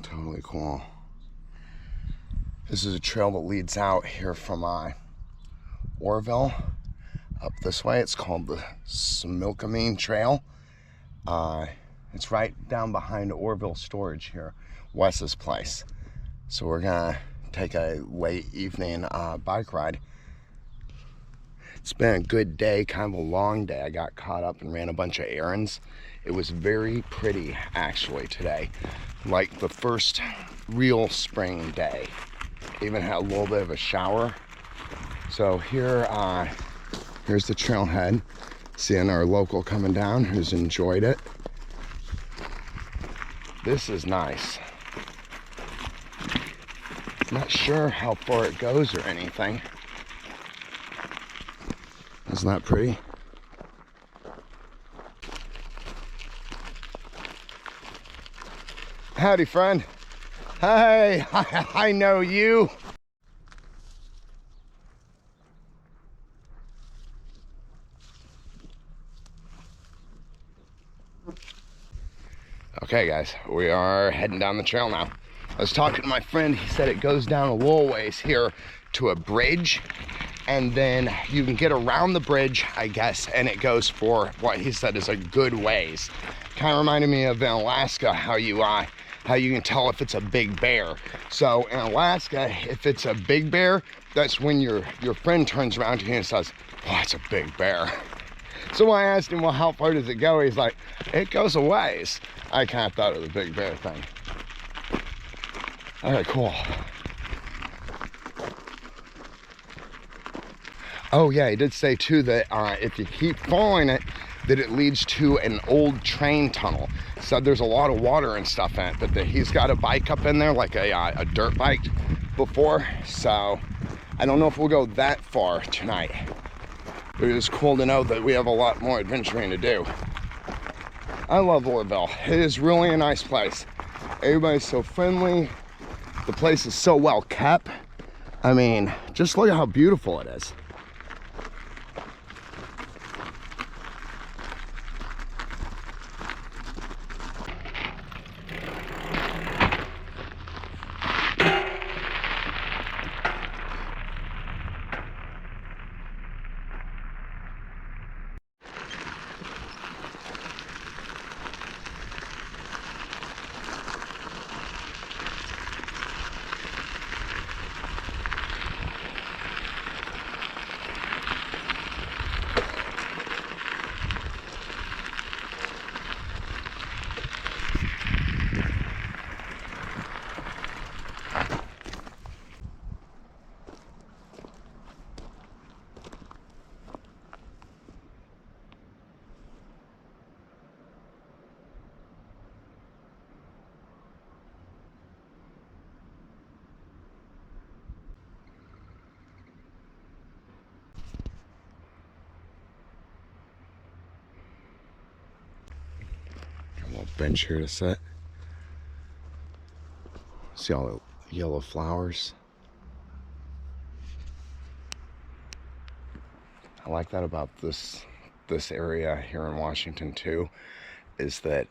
Totally cool. This is a trail that leads out here from Oroville up this way. It's called the Similkameen Trail. It's right down behind Oroville Storage here, Wes's place. So we're gonna take a late evening bike ride. It's been a good day, kind of a long day. I got caught up and ran a bunch of errands. It was very pretty actually today, like the first real spring day. Even had a little bit of a shower. So here, here's the trailhead. Seeing our local coming down who's enjoyed it. This is nice. Not sure how far it goes or anything. Isn't that pretty? Howdy, friend. Hey, I know you. Okay, guys, we are heading down the trail now. I was talking to my friend. He said it goes down a little ways here to a bridge, and then you can get around the bridge, I guess, and it goes for what he said is a good ways. Kind of reminded me of in Alaska how you can tell if it's a big bear. So in Alaska, if it's a big bear, that's when your friend turns around to you and says, "Oh, it's a big bear." So I asked him, well, how far does it go? He's like, it goes a ways. I kind of thought it was a big bear thing. All right, cool. Oh yeah, he did say too that if you keep following it, that it leads to an old train tunnel. So there's a lot of water and stuff in it, but he's got a bike up in there, like a dirt bike before. So I don't know if we'll go that far tonight. But it's cool to know that we have a lot more adventuring to do. I love Oroville. It is really a nice place. Everybody's so friendly. The place is so well kept. I mean, just look at how beautiful it is. Bench here to sit. See all the yellow flowers. I like that about this area here in Washington too, is that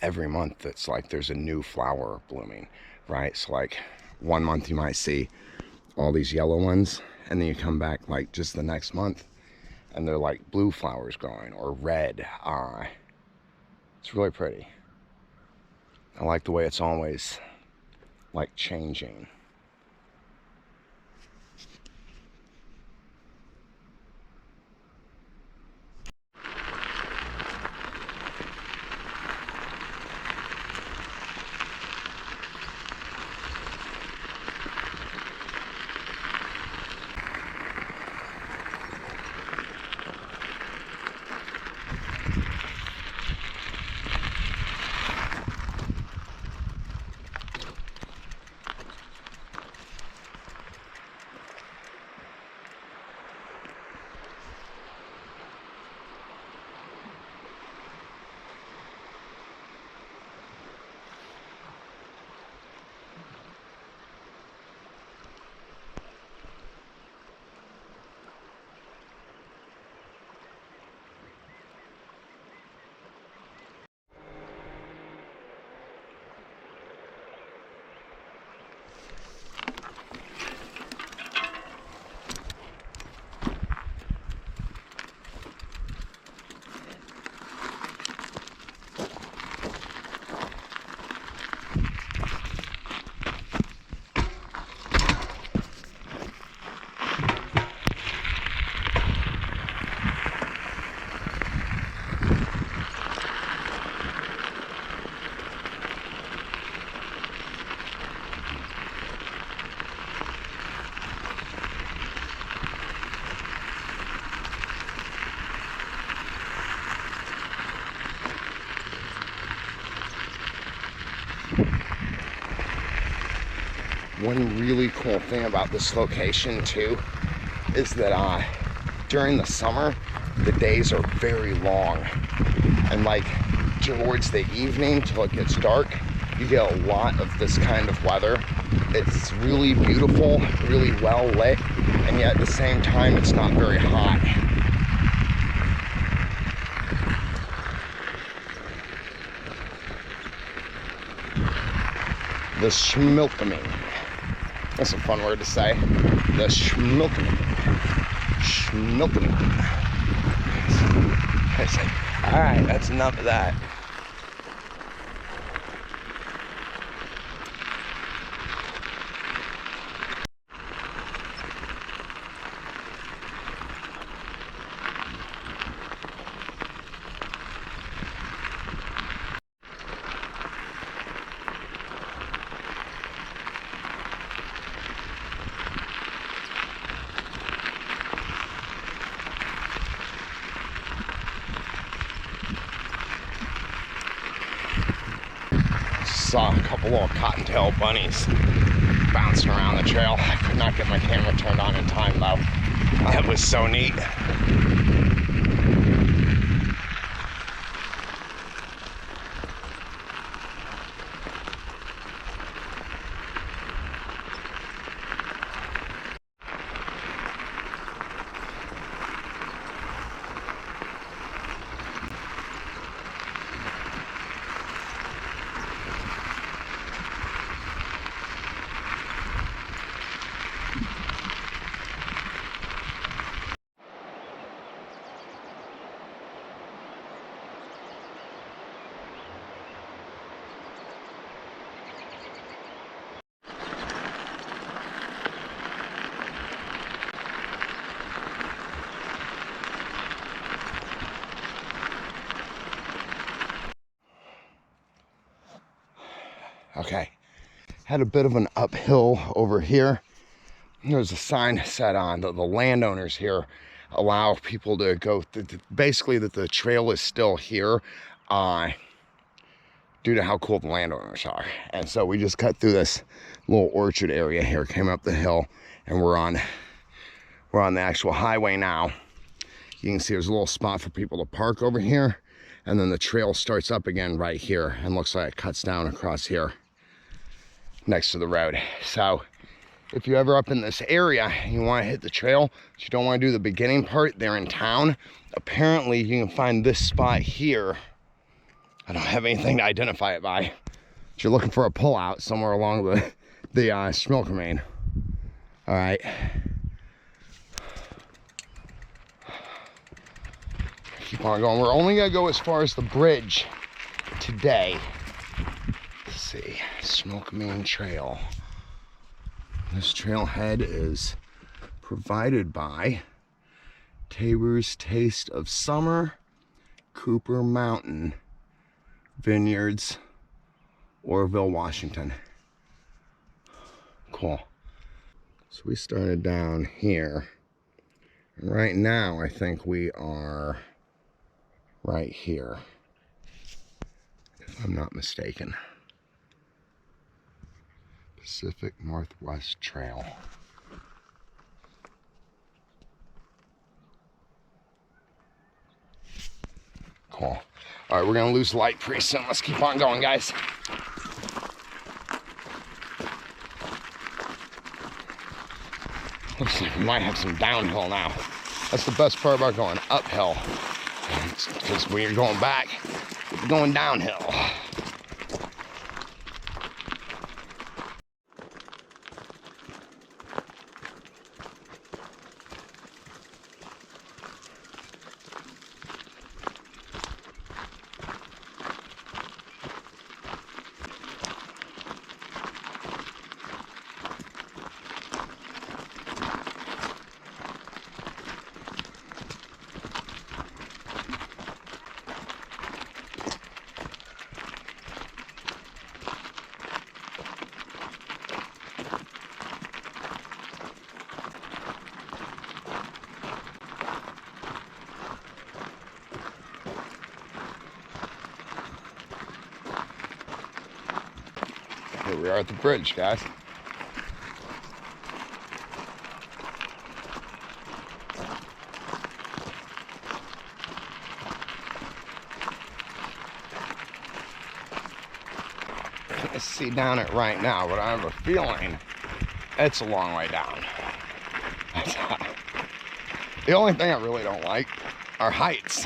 every month it's like there's a new flower blooming, right? So like one month you might see all these yellow ones, and then you come back like just the next month and they're like blue flowers growing or red. It's really pretty. I like the way it's always like changing. One really cool thing about this location too is that during the summer, the days are very long. And like towards the evening till it gets dark, you get a lot of this kind of weather. It's really beautiful, really well lit, and yet at the same time, it's not very hot. The Similkameen. That's a fun word to say. The Similkameen. Similkameen. All right, that's enough of that. Saw a couple little cottontail bunnies bouncing around the trail. I could not get my camera turned on in time though. That was so neat. Okay, had a bit of an uphill over here. There's a sign set on that the landowners here allow people to go, basically that the trail is still here due to how cool the landowners are. And so we just cut through this little orchard area here, came up the hill, and we're on the actual highway now. You can see there's a little spot for people to park over here, and then the trail starts up again right here and looks like it cuts down across here next to the road. So if you're ever up in this area and you want to hit the trail, but you don't want to do the beginning part there in town, apparently you can find this spot here. I don't have anything to identify it by. But you're looking for a pullout somewhere along the Similkameen. All right. Keep on going. We're only gonna go as far as the bridge today. Let's see, Similkameen Trail. This trailhead is provided by Tabor's Taste of Summer, Cooper Mountain Vineyards, Oroville, Washington. Cool. So we started down here. And right now, I think we are right here, if I'm not mistaken. Pacific Northwest Trail. Cool. All right, we're gonna lose light pretty soon. Let's keep on going, guys. Looks like we might have some downhill now. That's the best part about going uphill. Because when you're going back, you're going downhill. Here we are at the bridge, guys. can't see down it right now, but I have a feeling it's a long way down. The only thing I really don't like are heights.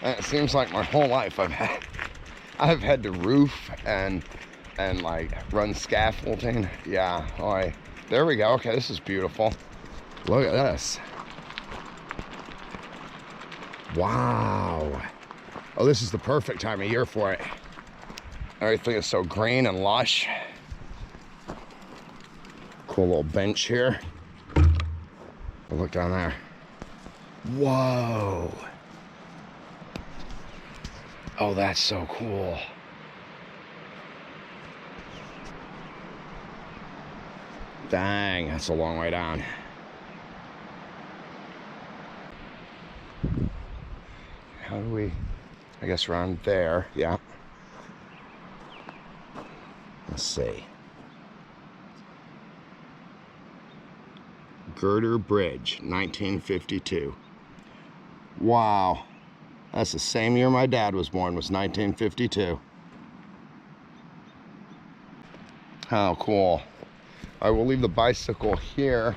And it seems like my whole life I've had to roof and like run scaffolding. Yeah, all right. There we go. Okay, this is beautiful. Look at this. Wow. Oh, this is the perfect time of year for it. Everything is so green and lush. Cool little bench here. Look down there. Whoa. Oh, that's so cool. Dang, that's a long way down. How do we, I guess around there, yeah. Let's see. Girder Bridge, 1952. Wow. That's the same year my dad was born, was 1952. How cool. All right, we'll leave the bicycle here.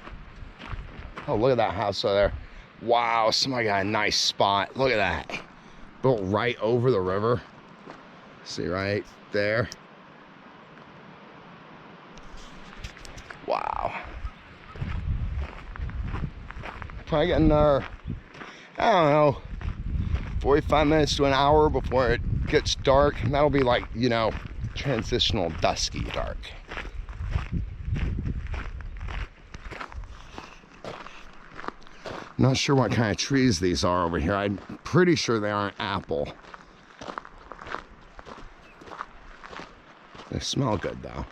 Oh, look at that house over there. Wow, somebody got a nice spot. Look at that. Built right over the river. See right there. Wow. Probably getting another, I don't know, 45 minutes to an hour before it gets dark. And that'll be like, you know, transitional dusky dark. Not sure what kind of trees these are over here. I'm pretty sure they aren't apple. They smell good though.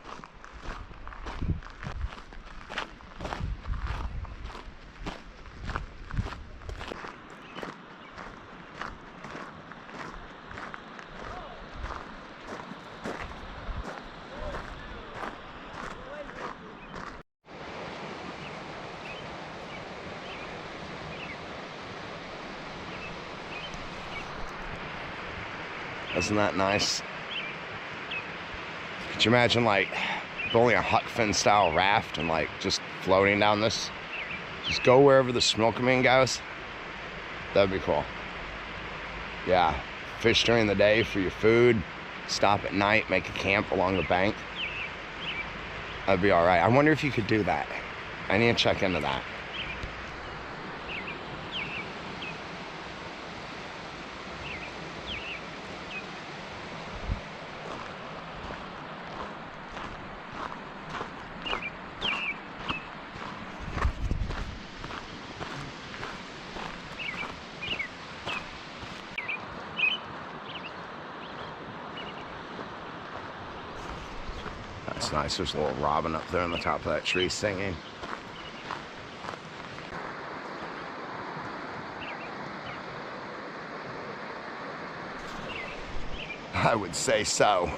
Isn't that nice? Could you imagine like building a Huck Finn style raft and like just floating down this? Just go wherever the Similkameen goes. That'd be cool. Yeah, fish during the day for your food. Stop at night, make a camp along the bank. That'd be all right. I wonder if you could do that. I need to check into that. That's nice. There's a little robin up there on the top of that tree singing. I would say so.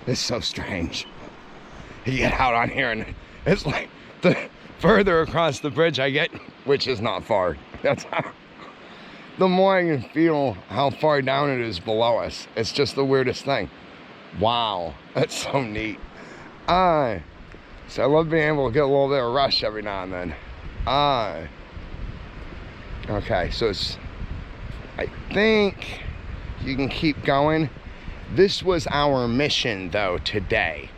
It's so strange. You get out on here and it's like the further across the bridge I get, which is not far, that's how, the more I can feel how far down it is below us. It's just the weirdest thing. Wow, that's so neat. So I love being able to get a little bit of rush every now and then. Okay, so it's, I think you can keep going. This was our mission though today,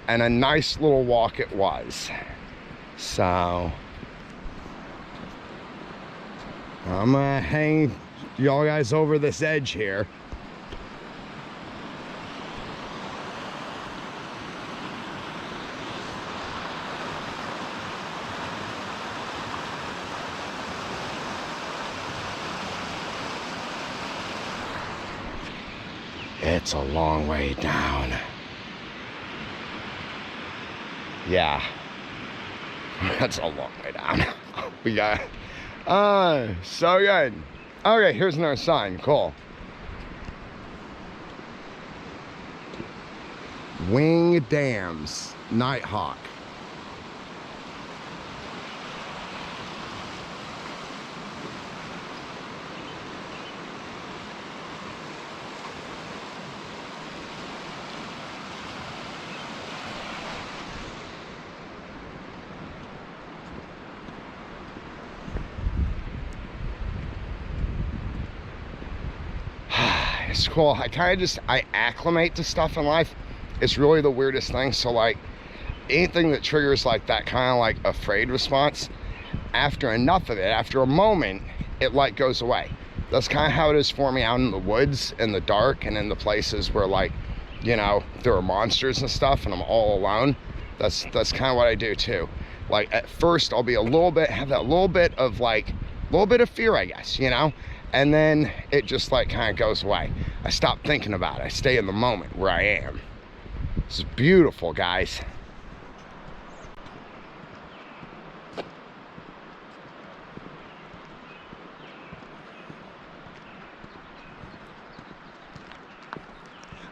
and a nice little walk it was. So I'm gonna hang y'all guys over this edge here. It's a long way down. Yeah. That's a long way down. We got, so good. Okay, here's another sign, cool. Wing Dams, Nighthawk. It's cool. I acclimate to stuff in life. It's really the weirdest thing. So like anything that triggers like that kind of like afraid response, after enough of it, after a moment, it like goes away. That's kind of how it is for me out in the woods, in the dark, and in the places where like, you know, there are monsters and stuff and I'm all alone. That's kind of what I do too. Like at first I'll be have that little bit of fear, I guess, you know? And then it just like kind of goes away. I stop thinking about it. I stay in the moment where I am. This is beautiful, guys.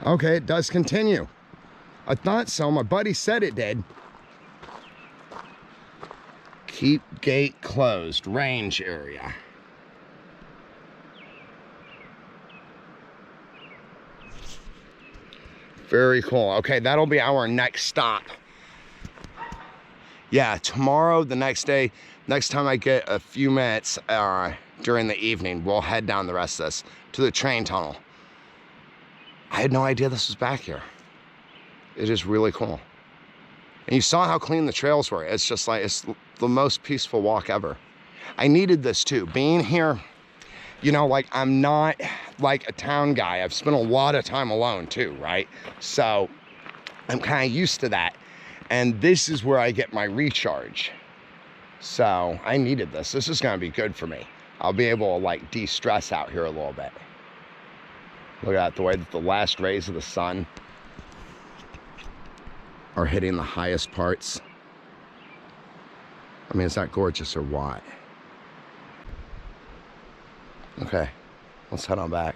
Okay, it does continue. I thought so. My buddy said it did. Keep gate closed. Range area. Very cool. Okay, that'll be our next stop. Yeah, tomorrow, the next day, next time I get a few minutes during the evening, we'll head down the rest of this to the train tunnel. I had no idea this was back here. It is really cool. And you saw how clean the trails were. It's just like, it's the most peaceful walk ever. I needed this too. Being here, you know, like I'm not like a town guy. I've spent a lot of time alone too, right? So I'm kind of used to that. And this is where I get my recharge. So I needed this. This is gonna be good for me. I'll be able to like de-stress out here a little bit. Look at the way that the last rays of the sun are hitting the highest parts. I mean, is that gorgeous or what? Okay, let's head on back.